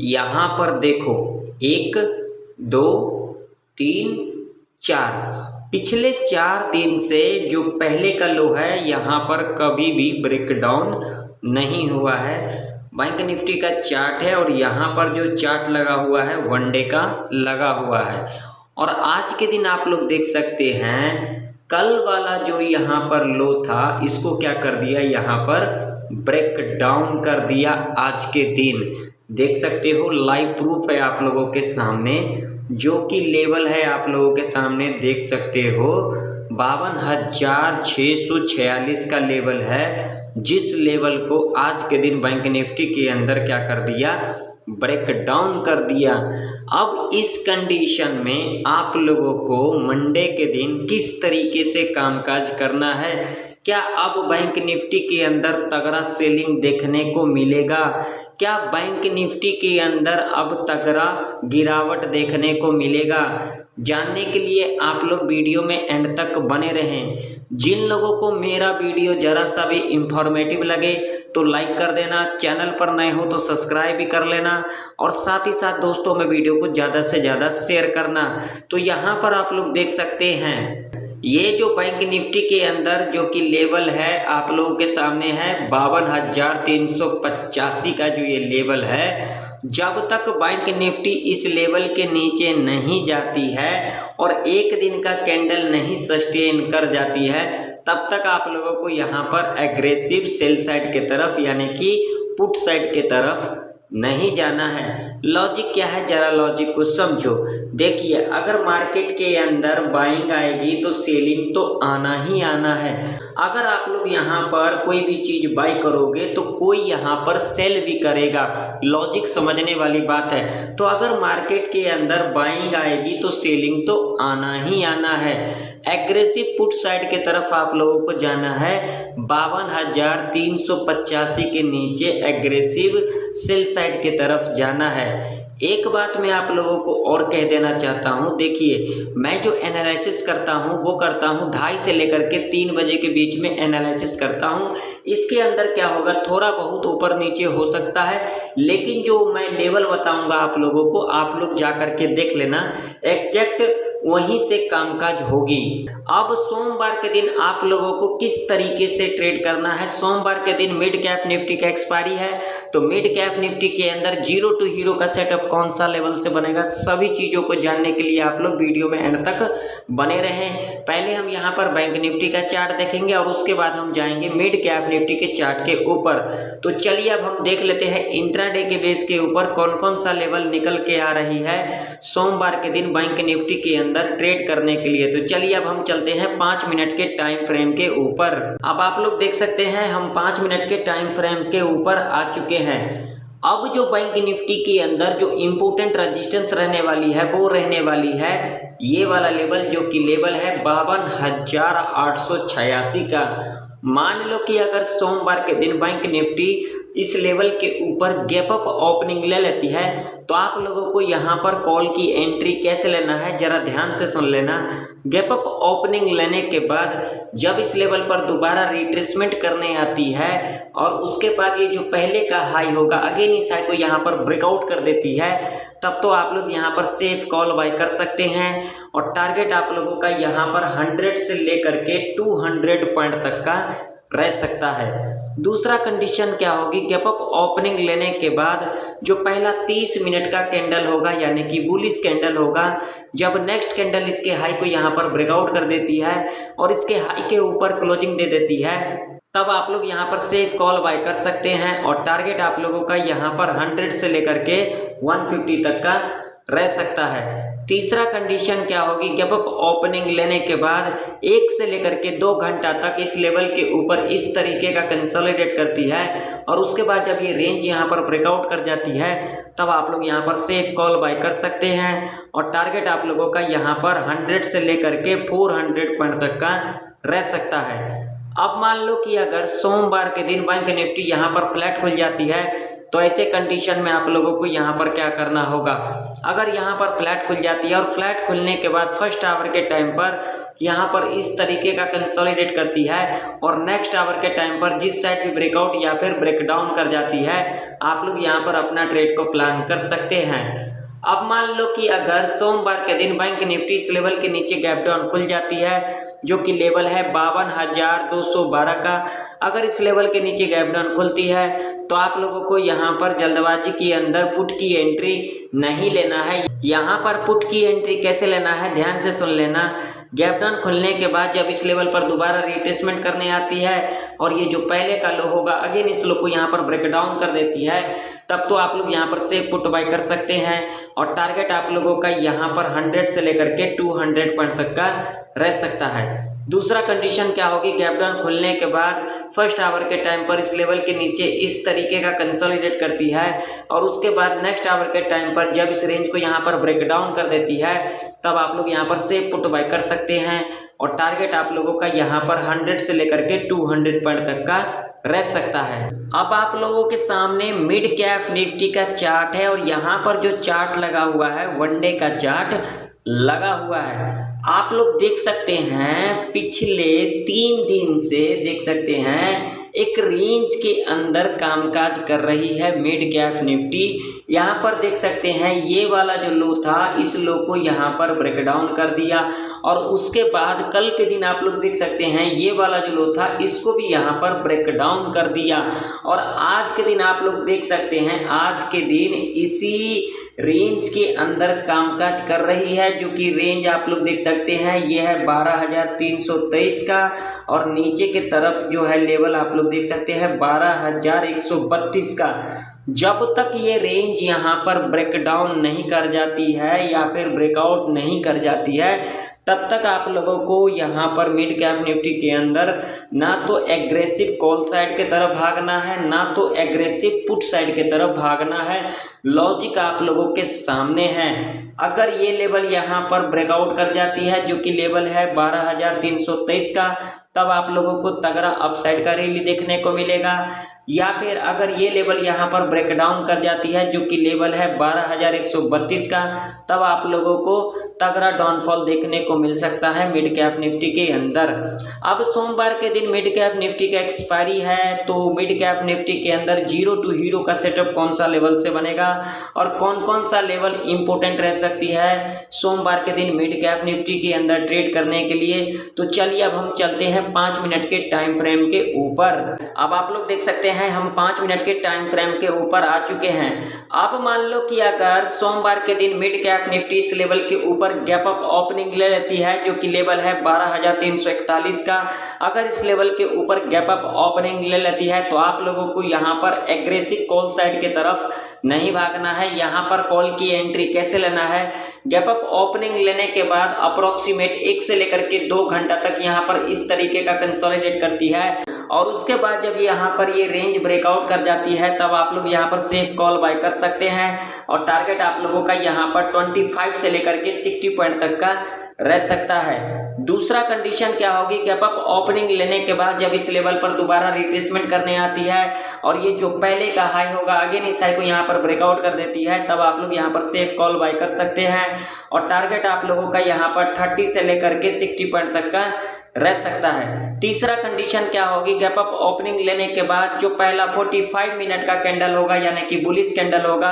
यहाँ पर देखो 1 2 3 4 पिछले 4 दिन से जो पहले का लो है यहाँ पर कभी भी ब्रेकडाउन नहीं हुआ है। बैंक निफ्टी का चार्ट है और यहाँ पर जो चार्ट लगा हुआ है वनडे का लगा हुआ है। और आज के दिन आप लोग देख सकते हैं कल वाला जो यहाँ पर लो था इसको क्या कर दिया, यहाँ पर ब्रेक डाउन कर दिया। आज के दिन देख सकते हो, लाइव प्रूफ है आप लोगों के सामने, जो कि लेवल है आप लोगों के सामने देख सकते हो 52,646 का लेवल है, जिस लेवल को आज के दिन बैंक निफ्टी के अंदर क्या कर दिया, ब्रेक डाउन कर दिया। अब इस कंडीशन में आप लोगों को मंडे के दिन किस तरीके से कामकाज करना है, क्या अब बैंक निफ्टी के अंदर तगड़ा सेलिंग देखने को मिलेगा, क्या बैंक निफ्टी के अंदर अब तगड़ा गिरावट देखने को मिलेगा, जानने के लिए आप लोग वीडियो में एंड तक बने रहें। जिन लोगों को मेरा वीडियो ज़रा सा भी इंफॉर्मेटिव लगे तो लाइक कर देना, चैनल पर नए हो तो सब्सक्राइब भी कर लेना और साथ ही साथ दोस्तों में वीडियो को ज़्यादा से ज़्यादा शेयर करना। तो यहाँ पर आप लोग देख सकते हैं ये जो बैंक निफ्टी के अंदर जो कि लेवल है आप लोगों के सामने है 52,385 का जो ये लेवल है, जब तक बैंक निफ्टी इस लेवल के नीचे नहीं जाती है और एक दिन का कैंडल नहीं सस्टेन कर जाती है, तब तक आप लोगों को यहाँ पर एग्रेसिव सेल साइड के तरफ यानी कि पुट साइड के तरफ नहीं जाना है। लॉजिक क्या है, जरा लॉजिक को समझो। देखिए, अगर मार्केट के अंदर बाइंग आएगी तो सेलिंग तो आना ही आना है। अगर आप लोग यहाँ पर कोई भी चीज़ बाई करोगे तो कोई यहाँ पर सेल भी करेगा, लॉजिक समझने वाली बात है। तो अगर मार्केट के अंदर बाइंग आएगी तो सेलिंग तो आना ही आना है। एग्रेसिव पुट साइड के तरफ आप लोगों को जाना है 52,385 के नीचे एग्रेसिव सेल साइड के तरफ जाना है। एक बात मैं आप लोगों को और कह देना चाहता हूं, देखिए मैं जो एनालिसिस करता हूं वो करता हूं 2:30 से लेकर के 3 बजे के बीच में एनालिसिस करता हूं। इसके अंदर क्या होगा, थोड़ा बहुत ऊपर नीचे हो सकता है, लेकिन जो मैं लेवल बताऊंगा आप लोगों को, आप लोग जा करके देख लेना, एग्जैक्ट वहीं से कामकाज होगी। अब सोमवार के दिन आप लोगों को किस तरीके से ट्रेड करना है। सोमवार के दिन मिड कैप निफ्टी का एक्सपायरी है, तो मिड कैप निफ्टी के अंदर जीरो टू हीरो का सेटअप कौन सा लेवल से बनेगा, सभी चीज़ों को जानने के लिए आप लोग वीडियो में एंड तक बने रहें। पहले हम यहाँ पर बैंक निफ्टी का चार्ट देखेंगे और उसके बाद हम जाएंगे मिड कैप निफ्टी के चार्ट के ऊपर। तो चलिए अब हम देख लेते हैं इंट्राडे के बेस के ऊपर कौन कौन सा लेवल निकल के आ रही है सोमवार के दिन बैंक निफ्टी के अंदर ट्रेड करने के लिए। तो चलिए अब हम चलते हैं 5 मिनट के टाइम फ्रेम के ऊपर। अब आप लोग देख सकते हैं हम 5 मिनट के टाइम फ्रेम के ऊपर आ चुके हैं। अब जो बैंक निफ्टी के अंदर जो इम्पोर्टेंट रेजिस्टेंस रहने वाली है वो रहने वाली है ये वाला लेवल, जो कि लेवल है 52,886 का। मान लो कि अगर सोमवार के दिन बैंक निफ्टी इस लेवल के ऊपर गैप अप ओपनिंग ले लेती है तो आप लोगों को यहाँ पर कॉल की एंट्री कैसे लेना है जरा ध्यान से सुन लेना। गैप अप ओपनिंग लेने के बाद जब इस लेवल पर दोबारा रिट्रेसमेंट करने आती है और उसके बाद ये जो पहले का हाई होगा अगेन इस हाई को यहाँ पर ब्रेकआउट कर देती है, तब तो आप लोग यहाँ पर सेफ कॉल बाय कर सकते हैं और टारगेट आप लोगों का यहाँ पर 100 से लेकर के 200 पॉइंट तक का रह सकता है। दूसरा कंडीशन क्या होगी, गैप अप ओपनिंग लेने के बाद जो पहला 30 मिनट का कैंडल होगा यानी कि बुलिश कैंडल होगा, जब नेक्स्ट कैंडल इसके हाई को यहाँ पर ब्रेकआउट कर देती है और इसके हाई के ऊपर क्लोजिंग दे देती है, तब आप लोग यहाँ पर सेफ कॉल बाय कर सकते हैं और टारगेट आप लोगों का यहाँ पर 100 से लेकर के 150 तक का रह सकता है। तीसरा कंडीशन क्या होगी, गैप अप ओपनिंग लेने के बाद 1 से लेकर के 2 घंटा तक इस लेवल के ऊपर इस तरीके का कंसोलिडेट करती है और उसके बाद जब ये रेंज यहाँ पर ब्रेकआउट कर जाती है तब आप लोग यहाँ पर सेफ कॉल बाय कर सकते हैं और टारगेट आप लोगों का यहाँ पर 100 से लेकर के 400 पॉइंट तक का रह सकता है। अब मान लो कि अगर सोमवार के दिन बैंक निफ्टी यहाँ पर फ्लैट खुल जाती है तो ऐसे कंडीशन में आप लोगों को यहाँ पर क्या करना होगा, अगर यहाँ पर फ्लैट खुल जाती है और फ्लैट खुलने के बाद फर्स्ट आवर के टाइम पर यहाँ पर इस तरीके का कंसोलिडेट करती है और नेक्स्ट आवर के टाइम पर जिस साइड भी ब्रेकआउट या फिर ब्रेकडाउन कर जाती है, आप लोग यहाँ पर अपना ट्रेड को प्लान कर सकते हैं। अब मान लो कि अगर सोमवार के दिन बैंक निफ्टी इस लेवल के नीचे गैप डाउन खुल जाती है, जो कि लेवल है 52,212 का, अगर इस लेवल के नीचे गैप डाउन खुलती है तो आप लोगों को यहाँ पर जल्दबाजी के अंदर पुट की एंट्री नहीं लेना है। यहाँ पर पुट की एंट्री कैसे लेना है, ध्यान से सुन लेना। गैप डाउन खुलने के बाद जब इस लेवल पर दोबारा रिट्रेसमेंट करने आती है और ये जो पहले का लो होगा अगेन इस लो को यहाँ पर ब्रेक डाउन कर देती है, तब तो आप लोग यहाँ पर से पुट बाय कर सकते हैं और टारगेट आप लोगों का यहाँ पर 100 से लेकर के 200 पॉइंट तक का रह सकता है। दूसरा कंडीशन क्या होगी, गैप डाउन खुलने के बाद फर्स्ट आवर के टाइम पर इस लेवल के नीचे इस तरीके का कंसोलिडेट करती है और उसके बाद नेक्स्ट आवर के टाइम पर जब इस रेंज को यहाँ पर ब्रेक डाउन कर देती है, तब आप लोग यहाँ पर से पुट बाय कर सकते हैं और टारगेट आप लोगों का यहाँ पर 100 से लेकर के 200 पॉइंट तक का रह सकता है। अब आप लोगों के सामने मिड कैप निफ्टी का चार्ट है और यहाँ पर जो चार्ट लगा हुआ है, वनडे का चार्ट लगा हुआ है, आप लोग देख सकते हैं पिछले 3 दिन से देख सकते हैं एक रेंज के अंदर कामकाज कर रही है मिड कैप निफ्टी। यहाँ पर देख सकते हैं ये वाला जो लो था, इस लो को यहाँ पर ब्रेक डाउन कर दिया और उसके बाद कल के दिन आप लोग देख सकते हैं ये वाला जो लो था इसको भी यहाँ पर ब्रेक डाउन कर दिया और आज के दिन आप लोग देख सकते हैं आज के दिन इसी रेंज के अंदर कामकाज कर रही है, जो कि रेंज आप लोग देख सकते हैं ये है 12,323 का और नीचे के तरफ जो है लेवल आप लोग देख सकते हैं 12,132 का। जब तक ये रेंज यहाँ पर ब्रेक डाउन नहीं कर जाती है या फिर ब्रेकआउट नहीं कर जाती है, तब तक आप लोगों को यहाँ पर मिड कैप निफ्टी के अंदर ना तो एग्रेसिव कॉल साइड के तरफ भागना है, ना तो एग्रेसिव पुट साइड के तरफ भागना है। लॉजिक आप लोगों के सामने है। अगर ये लेवल यहाँ पर ब्रेकआउट कर जाती है जो कि लेवल है 12,323 का, तब आप लोगों को तगड़ा अपसाइड का रैली देखने को मिलेगा, या फिर अगर ये लेवल यहाँ पर ब्रेक डाउन कर जाती है जो कि लेवल है 12,132 का, तब आप लोगों को तगड़ा डाउनफॉल देखने को मिल सकता है मिड कैप निफ्टी के अंदर। अब सोमवार के दिन मिड कैप निफ्टी का एक्सपायरी है, तो मिड कैप निफ्टी के अंदर 0 टू हीरो का सेटअप कौन सा लेवल से बनेगा और कौन कौन सा लेवल इंपॉर्टेंट रह सकती है सोमवार के दिन मिड कैप निफ्टी के अंदर ट्रेड करने के लिए। तो चलिए अब हम चलते हैं 5 मिनट के टाइम फ्रेम के ऊपर। अब आप लोग देख सकते हैं हम 5 मिनट के टाइम फ्रेम के ऊपर आ चुके हैं। अब मान लो कि अगर सोमवार के दिन मिड कैप निफ्टी इस लेवल के ऊपर गैप अप ओपनिंग ले लेती है जो कि लेवल है 12,341 का, अगर इस लेवल के ऊपर गैप अप ओपनिंग ले लेती है तो आप लोगों को यहाँ पर एग्रेसिव कॉल साइड के तरफ नहीं भागना है। यहाँ पर कॉल की एंट्री कैसे लेना है, गैप अप ओपनिंग लेने के बाद अप्रोक्सीमेट 1 से लेकर के 2 घंटा तक यहाँ पर इस तरीके का कंसोलिडेट करती है और उसके बाद जब यहाँ पर ये रेंज ब्रेकआउट कर जाती है तब आप लोग यहाँ पर सेफ कॉल बाय कर सकते हैं और टारगेट आप लोगों का यहाँ पर 25 से लेकर के 60 पॉइंट तक का रह सकता है। दूसरा कंडीशन क्या होगी, गैप अप ओपनिंग लेने के बाद जब इस लेवल पर दोबारा रिट्रेसमेंट करने आती है और ये जो पहले का हाई होगा अगेन इस हाई को यहाँ पर ब्रेकआउट कर देती है, तब आप लोग यहाँ पर सेफ कॉल बाय कर सकते हैं और टारगेट आप लोगों का यहाँ पर 30 से लेकर के 60 पॉइंट तक का रह सकता है। तीसरा कंडीशन क्या होगी, गैप अप ओपनिंग लेने के बाद जो पहला 45 मिनट का कैंडल होगा यानी कि बुलिश कैंडल होगा,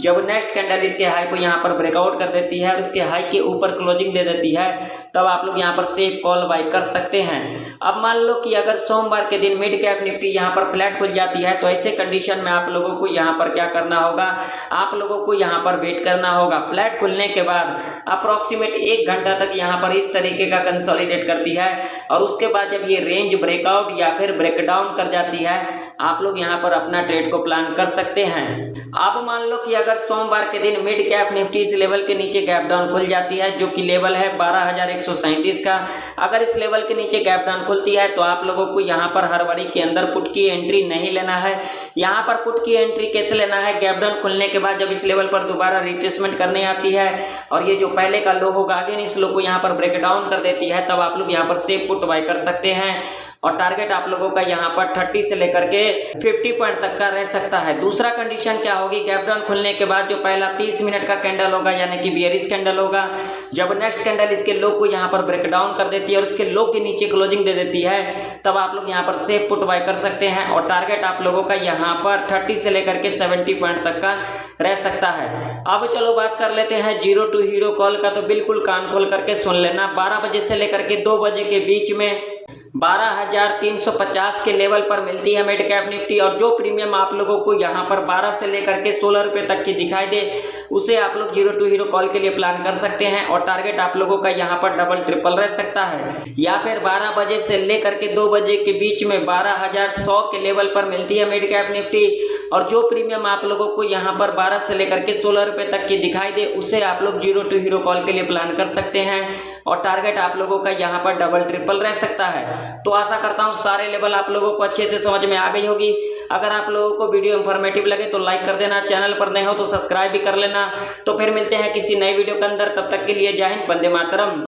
जब नेक्स्ट कैंडल इसके हाई को यहाँ पर ब्रेकआउट कर देती है और इसके हाई के ऊपर क्लोजिंग दे देती है, तब आप लोग यहाँ पर सेफ कॉल बाय कर सकते हैं। अब मान लो कि अगर सोमवार के दिन मिड कैप निफ्टी यहाँ पर फ्लैट खुल जाती है तो ऐसे कंडीशन में आप लोगों को यहाँ पर क्या करना होगा, आप लोगों को यहाँ पर वेट करना होगा। फ्लैट खुलने के बाद अप्रोक्सीमेट 1 घंटा तक यहाँ पर इस तरीके का कंसोलिडेट करती है और उसके बाद जब ये रेंज ब्रेकआउट या फिर ब्रेकडाउन कर जाती है, आप लोग यहाँ पर अपना ट्रेड को प्लान कर सकते हैं। आप मान लो कि अगर सोमवार के दिन मिड कैप निफ्टी इस लेवल के नीचे गैप डाउन खुल जाती है जो कि लेवल है 12,137 का, अगर इस लेवल के नीचे गैप डाउन खुलती है तो आप लोगों को यहाँ पर हड़बड़ी के अंदर पुट की एंट्री नहीं लेना है। यहाँ पर पुट की एंट्री कैसे लेना है, गैप डाउन खुलने के बाद जब इस लेवल पर दोबारा रिट्रेसमेंट करने आती है और ये जो पहले का लो होगा अगेन इस लो को यहाँ पर ब्रेक डाउन कर देती है, तब आप लोग यहाँ पर सेफ पुट बाय कर सकते हैं और टारगेट आप लोगों का यहाँ पर 30 से लेकर के 50 पॉइंट तक का रह सकता है। दूसरा कंडीशन क्या होगी, गैप डाउन खुलने के बाद जो पहला 30 मिनट का कैंडल होगा यानी कि बियरिश कैंडल होगा, जब नेक्स्ट कैंडल इसके लो को यहाँ पर ब्रेक डाउन कर देती है और इसके लो के नीचे क्लोजिंग दे देती है, तब आप लोग यहाँ पर सेफ पुट बाय कर सकते हैं और टारगेट आप लोगों का यहाँ पर 30 से लेकर के 70 पॉइंट तक का रह सकता है। अब चलो बात कर लेते हैं जीरो टू हीरो कॉल का, तो बिल्कुल कान खोल करके सुन लेना। 12 बजे से लेकर के 2 बजे के बीच में 12,350 के लेवल पर मिलती है मिड कैप निफ्टी, और जो प्रीमियम आप लोगों को यहाँ पर 12 से लेकर के 16 रुपये तक की दिखाई दे उसे आप लोग जीरो टू हीरो कॉल के लिए प्लान कर सकते हैं और टारगेट आप लोगों का यहाँ पर डबल ट्रिपल रह सकता है। या फिर 12 बजे से लेकर के 2 बजे के बीच में 12,100 के लेवल पर मिलती है मिड कैप निफ्टी, और जो प्रीमियम आप लोगों को यहाँ पर 12 से लेकर के 16 रुपये तक की दिखाई दे उसे आप लोग जीरो टू हीरो कॉल के लिए प्लान कर सकते हैं और टारगेट आप लोगों का यहाँ पर डबल ट्रिपल रह सकता है। तो आशा करता हूँ सारे लेवल आप लोगों को अच्छे से समझ में आ गई होगी। अगर आप लोगों को वीडियो इंफॉर्मेटिव लगे तो लाइक कर देना, चैनल पर नए हो तो सब्सक्राइब भी कर लेना। तो फिर मिलते हैं किसी नई वीडियो के अंदर, तब तक के लिए जय हिंद, वंदे मातरम।